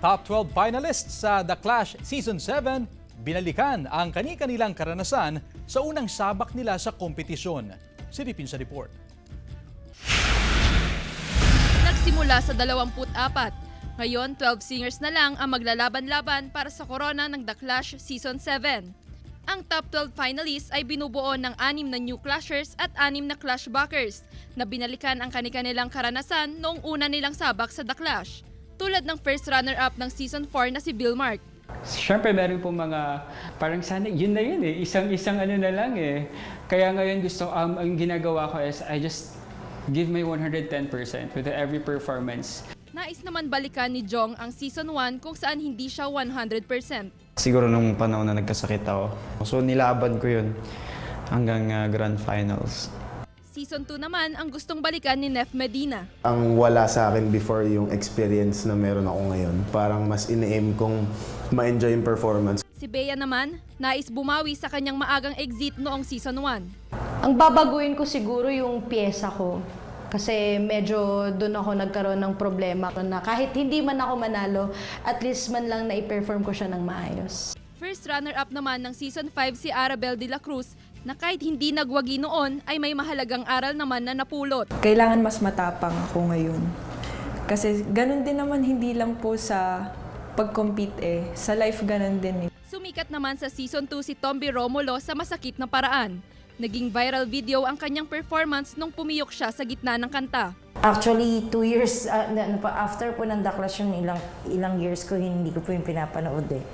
Top 12 finalists sa The Clash Season 7 binalikan ang kani-kanilang karanasan sa unang sabak nila sa kompetisyon. Silipin sa report. Nagsimula sa 24. Ngayon, 12 singers na lang ang maglalaban-laban para sa korona ng The Clash Season 7. Ang top 12 finalists ay binubuo ng 6 na new clashers at 6 na clashbackers na binalikan ang kani-kanilang karanasan noong una nilang sabak sa The Clash. Tulad ng first runner-up ng Season 4 na si Bill Mark. Siyempre meron po mga parang sana yun na yun eh, isang ano na lang eh. Kaya ngayon gusto, ang ginagawa ko is I just give my 110% with every performance. Nais naman balikan ni Jong ang Season 1 kung saan hindi siya 100%. Siguro nung panahon na nagkasakit ako. So nilaban ko yun hanggang Grand Finals. Season 2 naman ang gustong balikan ni Nef Medina. Ang wala sa akin before yung experience na meron ako ngayon. Parang mas ine-aim kong ma-enjoy yung performance. Si Bea naman, nais bumawi sa kanyang maagang exit noong Season 1. Ang babaguhin ko siguro yung pyesa ko. Kasi medyo doon ako nagkaroon ng problema na kahit hindi man ako manalo, at least man lang na-perform ko siya ng maayos. First runner-up naman ng Season 5 si Arabel de la Cruz na kahit hindi nagwagi noon ay may mahalagang aral naman na napulot. Kailangan mas matapang ako ngayon. Kasi ganun din naman hindi lang po sa pag-compete eh. Sa life ganun din eh. Sumikat naman sa Season 2 si Tomby Romulo sa masakit na paraan. Naging viral video ang kanyang performance nung pumiyok siya sa gitna ng kanta. Actually, 2 years, after po ng The Clash, yung ilang years ko, hindi ko po yung pinapanood eh.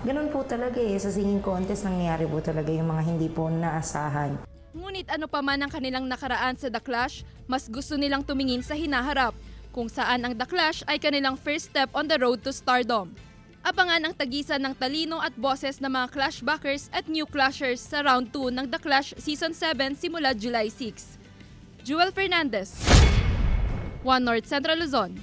Ganun po talaga eh, sa singing contest nangyayari po talaga yung mga hindi po naasahan. Ngunit ano pa man ang kanilang nakaraan sa The Clash, mas gusto nilang tumingin sa hinaharap, kung saan ang The Clash ay kanilang first step on the road to stardom. Abangan ang tagisan ng talino at boses ng mga clashbackers at new clashers sa round 2 ng The Clash Season 7 simula July 6. Jewel Fernandez, One North Central Luzon.